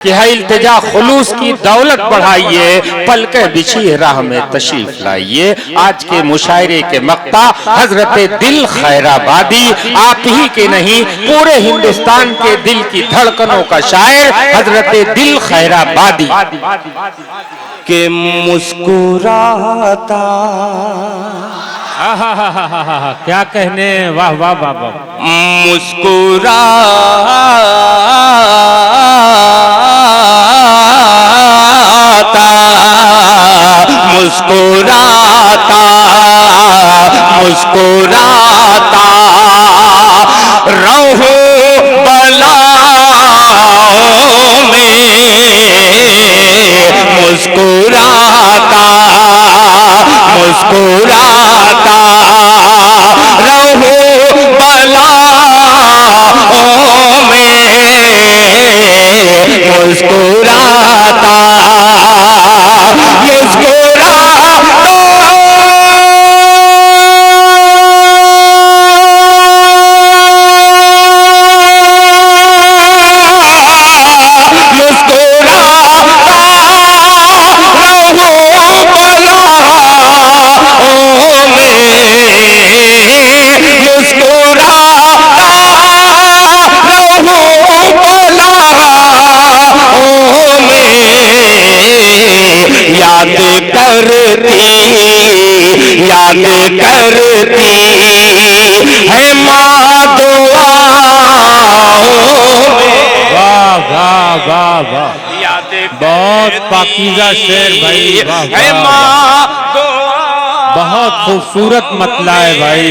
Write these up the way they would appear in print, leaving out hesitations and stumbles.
कि है इल्तिजा खुलूस की दौलत बढ़ाइए, पलके बिछी राह में तशरीफ लाइए। आज के मुशायरे के मक्ता हजरत दिल खैराबादी, आप ही के नहीं पूरे हिंदुस्तान के दिल की धड़कनों का शायर हजरत दिल खैराबादी के मुस्कुराता। क्या कहने, वाह वाह वाह वाह। मुस्कुराता मुस्कुराता मुस्कुराता रहूं बलाओं में, मुस्कुराता मुस्कुराता रहूं बलाओं में, मुस्कुराता याद करती है माँ दुआओं में। वाह वाह वाह वाह, याद बहुत पाकीज़ा शेर भाई, वाह है माँ बहुत खूबसूरत मतला है भाई,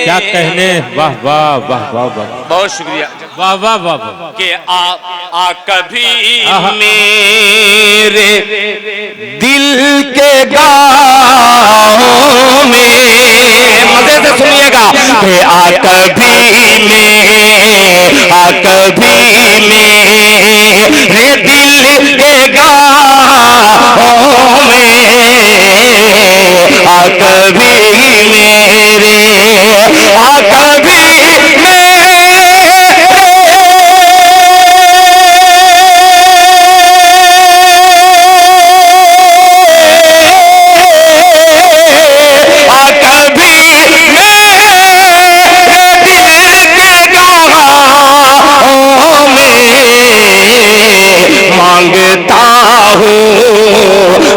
क्या कहने, वाह वाह वाह वाह वाह। बहुत शुक्रिया, वाह वाह वाह वाह। कि आ कभी मेरे दिल के गाँव में, मजे से सुनिएगा, कि आ कभी मेरे दिल के गाँव में, आ कभी मेरे, आ कभी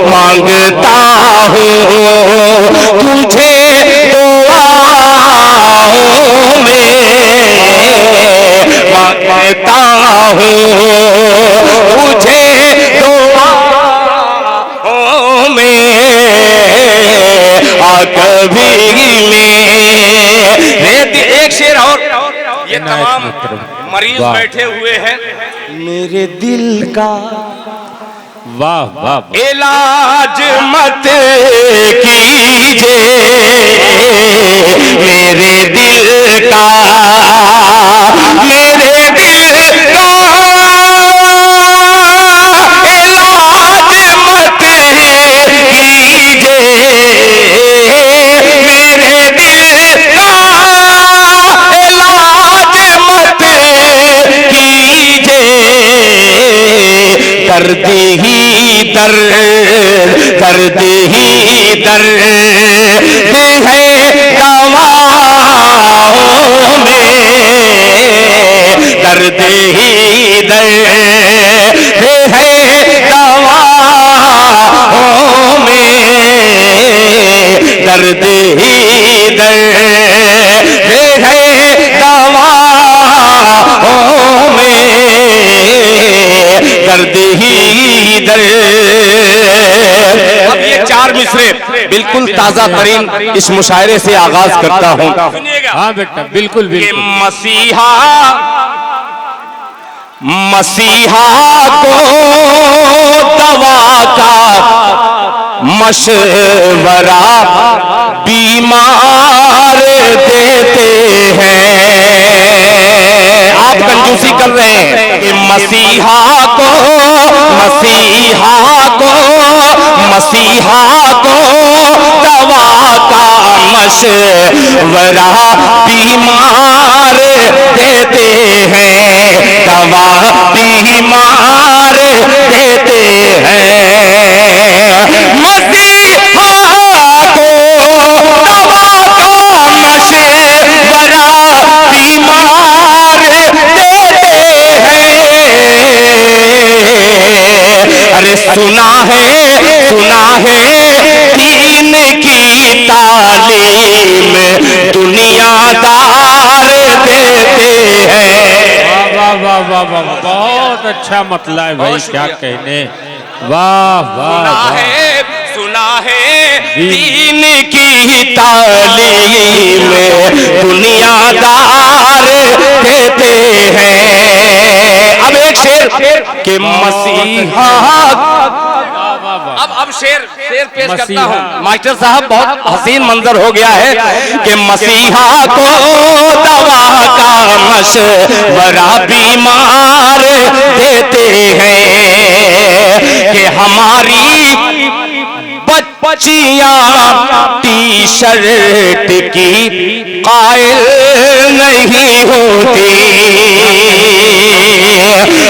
मांगता हूँ तुझे दुआओं में, मांगता हूँ तुझे दुआओं में, आ कभी मेरे। एक शेर और, ये तमाम मरीज बैठे हुए हैं, मेरे दिल का वाह वाह, इलाज मत कीजिए, मेरे दिल का, मेरे दिल का इलाज मत कीजिए, मेरे दिल का इलाज मत कीजिए, दर्द ही दर्द ही दर्द है दवाओं में, दर्द ही दर्द है दवाओं में, दर्द ही दर्द है दवाओं में, दर्द ही दर्द। अब ये चार मिसरे बिल्कुल ताजा तरीन इस मुशायरे से आगाज करता हूँ। हाँ बेटा, बिल्कुल बिल्कुल। मसीहा को दवा का मशवरा बीमार देते हैं, आप कंजूसी कर रहे हैं कि मसीहा को दवा का मशवरा बीमार देते हैं, दवा बीमार सुना है दीन की तालीम दुनियादार देते हैं। वाह वाह वाह वाह, बहुत अच्छा मतलब है भाई, क्या कहने। वाह वाह वाह, सुना है दीन की तालीम दुनियादार देते हैं। अब एक शेर के मसीहा, अब शेर पेश करता हूँ मास्टर साहब, बहुत हसीन मंजर हो गया है कि मसीहा को दवा का मशवरा बीमार देते हैं कि हमारी बच्चियां टी शर्ट की कायल नहीं होती,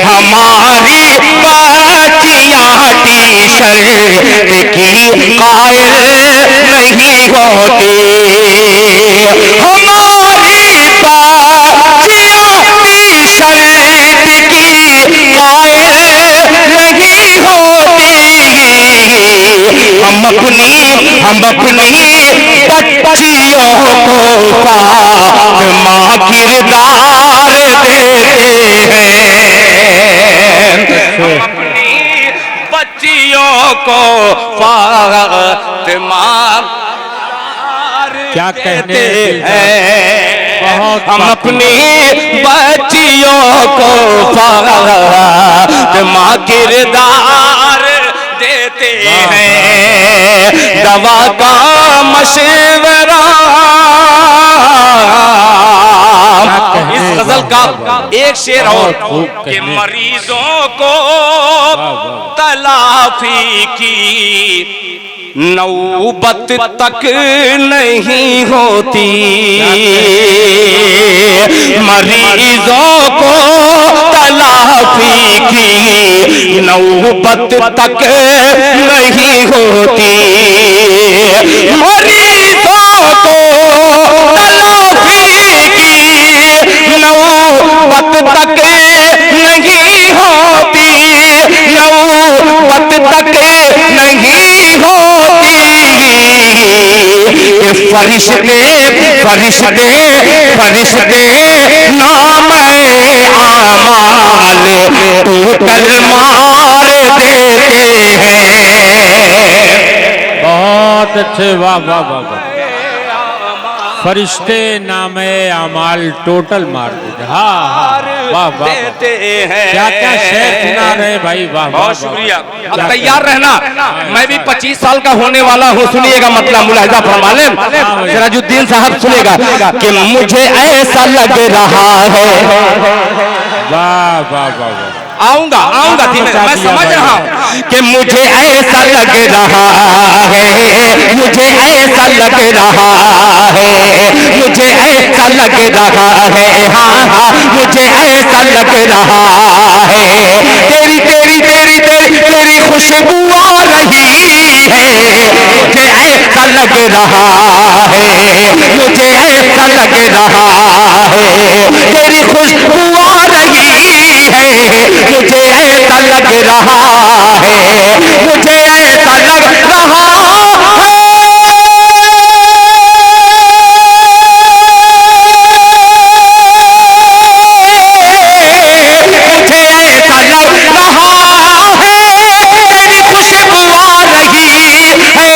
हमारी बच्चियां टी शर्ट की कायल नहीं होती, हमारी बच्चियां टी शर्ट की कायल नहीं होती, हम अपनी बच्चियों को फातिमा किरदार देते हैं, हम अपनी बच्चियों को फातिमा क्या कहने हैं, हम अपनी बच्चियों को फातिमा किरदार देते हैं। दवा का मशवरा, इस गजल का एक शेर और कि मरीजों को तलाफी की नौबत तक नहीं होती, मरीजों को तलाफी की नौबत तक नहीं होती, मरीजों को तलाफी की नौबत तक नहीं होती, नौबत तक नहीं होती, फरिश्ते नाम आमाल टोटल मार देते हैं। बहुत अच्छे, वाह वाह वाह वाह, फरिश्ते नामे अमाल टोटल मार देते। हाँ वाह वाह, क्या क्या शेर सुना रहे भाई, वाह बहुत शुक्रिया। अब तैयार रहना, मैं भी 25 साल का होने वाला हूँ। सुनिएगा मतलब मुलाहिजा फरमा लें, सिराजुद्दीन साहब सुनेगा कि मुझे ऐसा लग रहा है, वाह वाह वाह, आऊंगा मैं समझ रहा हूँ कि मुझे ऐसा लग रहा है, मुझे ऐसा लग रहा है, मुझे ऐसा लग रहा है, हाँ हाँ मुझे ऐसा लग रहा है, तेरी तेरी तेरी तेरी तेरी खुशबू आ रही है, मुझे ऐसा लग रहा है, मुझे ऐसा लग रहा है, तेरी खुशबू आ रही है, मुझे ऐसा लग रहा है, मुझे ऐसा लग रहा है, मुझे ऐसा लग रहा है, तेरी खुशबू आ रही है,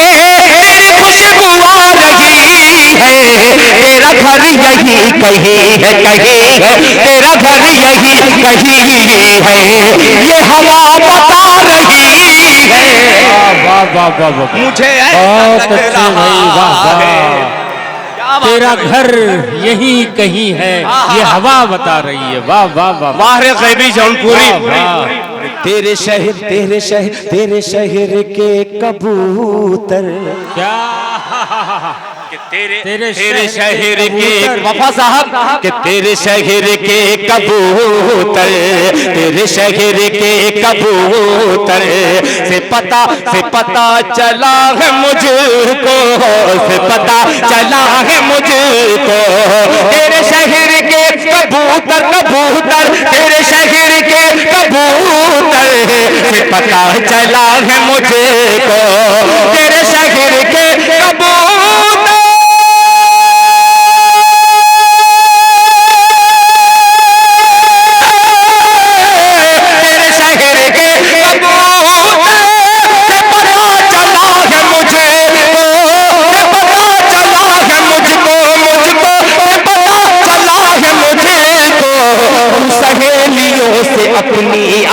तेरी खुशबू आ रही है, तेरा घर यही कहीं है, कहीं है, तेरा घर यही कहीं है, ये हवा बता रही है। वाह वाह वाह वाह, मुझे बहुत अच्छे भाई, वाह वाह, तेरा घर यही कहीं है, ये हवा बता रही है। वाह वाह वाह, वाह रे गैबी जौनपुरी, तेरे शहर के कबूतर, क्या तेरे शहर के वफा साहब कि तेरे शहर के कबूतर, तेरे शहर के कबूतर से पता चला है मुझको, से पता चला है मुझको, तेरे शहर के कबूतर, तेरे शहर के कबूतर से पता चला है मुझे को तेरे शहर के कबूतर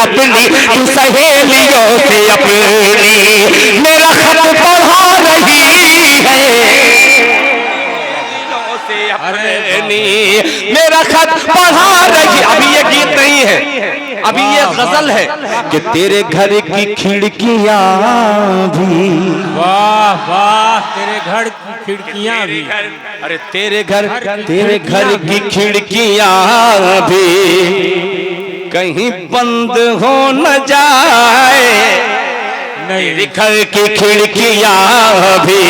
अपनी तू सहेलियों से अपनी मेरा खत पढ़ा रही है मेरा खत पढ़ा रही। अभी ये गीत नहीं है, अभी ये गजल है कि तेरे घर की खिड़कियां भी वाह वाह तेरे घर की खिड़कियां भी अरे तेरे घर की खिड़कियां भी कहीं बंद हो न जाए तेरे घर की खिड़कियां भी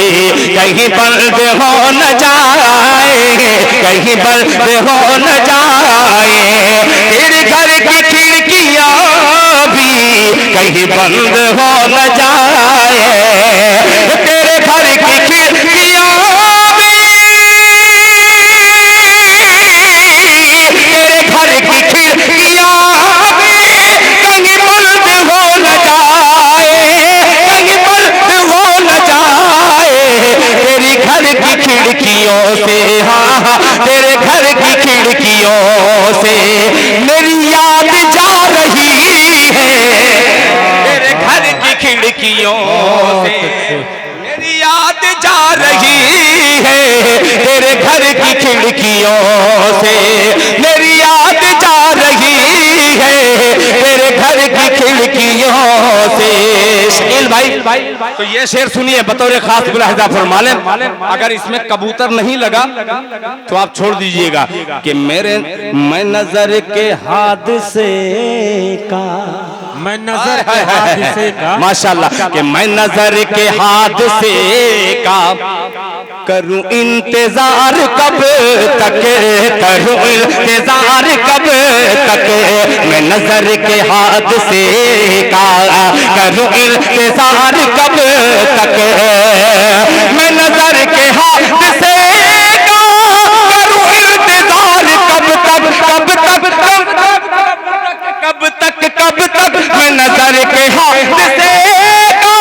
कहीं बंद हो न जाए कहीं बंद हो न जाए तेरे घर की खिड़कियां भी कहीं बंद हो न जाए तेरे घर की खिड़कियां भी तेरे घर की खिड़कियां कहीं बंद हो न जाए कहीं बंद हो न जाए तेरी घर की खिड़कियों से हाँ तेरे घर की खिड़कियों से मेरी याद जा रही है तेरे घर की खिड़कियों से मेरी याद जा रही है तेरे घर की खिड़कियों से मेरी याद जा रही है तेरे घर की खिड़कियों से। शकील भाई तो ये शेर सुनिए बतौर खास मुलाहिजा फरमा लें, अगर इसमें कबूतर नहीं लगा तो आप छोड़ दीजिएगा कि मैं नजर के हादसे का मैं नजर के हादसे का माशाल्लाह कि मैं नजर के हादसे का करूं इंतजार कब तक करूं इंतजार कब तक मैं नजर के हादसे का करूं इंतजार कब तक मैं नजर के हादसे का करूं इंतजार कब तक मैं नजर के हादसे का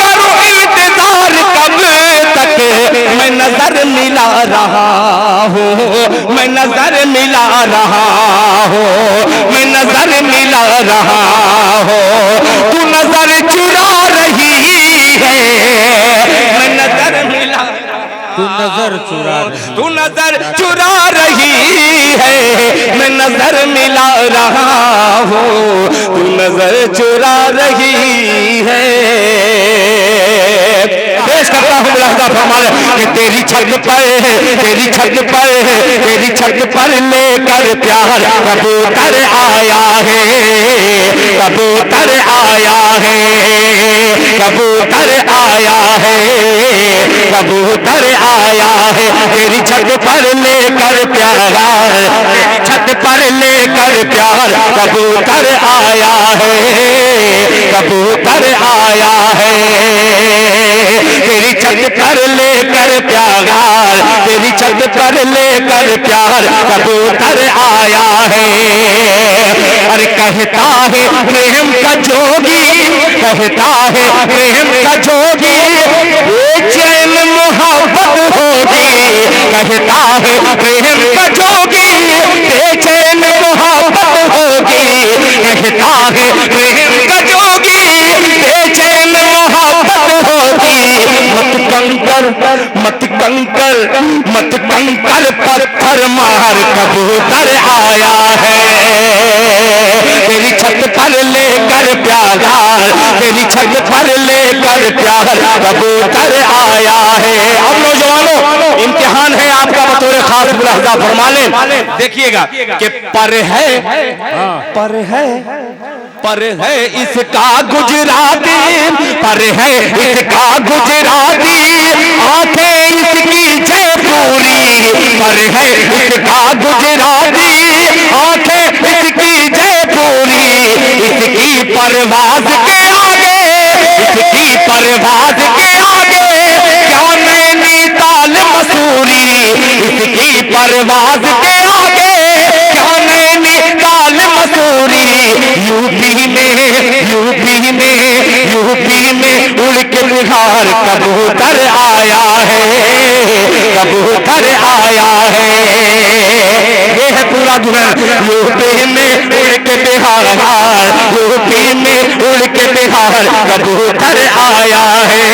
करूं इंतजार कब तक मैं नजर मिला रहा हूँ मैं नजर मिला रहा हूँ मैं नजर मिला रहा हूँ तू नजर चुरा रही है मैं नजर मिला तू नजर चुरा रही तू नजर चुरा रही है मैं नजर मिला रहा हूँ तू नजर चुरा रही है। पेश करता हूँ मुलाहिजा फरमा ले कि तेरी छत पर लेकर प्यार कबूतर आया है कबूतर आया है कबूतर आया है कबूतर आया है तेरी छत पर लेकर प्यार छत पर लेकर प्यार कबूतर आया है कबूतर आया है तेरी छत पर लेकर प्यार तेरी छत पर लेकर प्यार कबूतर आया है। अरे कहता है प्रेम का जोगी कहता है प्रेम का जोगी चैन मोहब्बत होगी कहता है प्रेम का जोगी चैन मोहब्बत होगी कहता है प्रेम का जोगी चैन मोहब्बत होगी मत कंकर पत्थर मार कबूतर आया है तेरी छत पर लेकर प्यार तेरी छत पर लेकर प्यार कबूतर आया है। अब नौजवानों इम्तिहान है आपका बतौर खास मुलाहिजा फरमा लें देखिएगा कि पर है इसका गुजराती पर है इसका गुजराती आंखें इसकी जयपुरी पर है इसका गुजराती आंखें इसकी जयपुरी इसकी परवाज के आगे, इसकी परवाज के आगे क्या नैनीताल मसूरी, इसकी परवाज के आगे क्या नैनीताल मसूरी। यूपी में उड़ के बिहार कबूतर आया है, कबूतर आया है। ये है पूरा दुल्हन। यूपी में उड़ के बिहार, यूपी में उड़ के बिहार कबूतर आया है,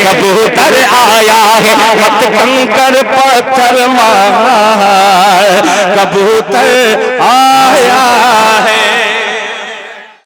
कबूतर आया है। मत कंकर पत्थर मार, कबूतर आया है।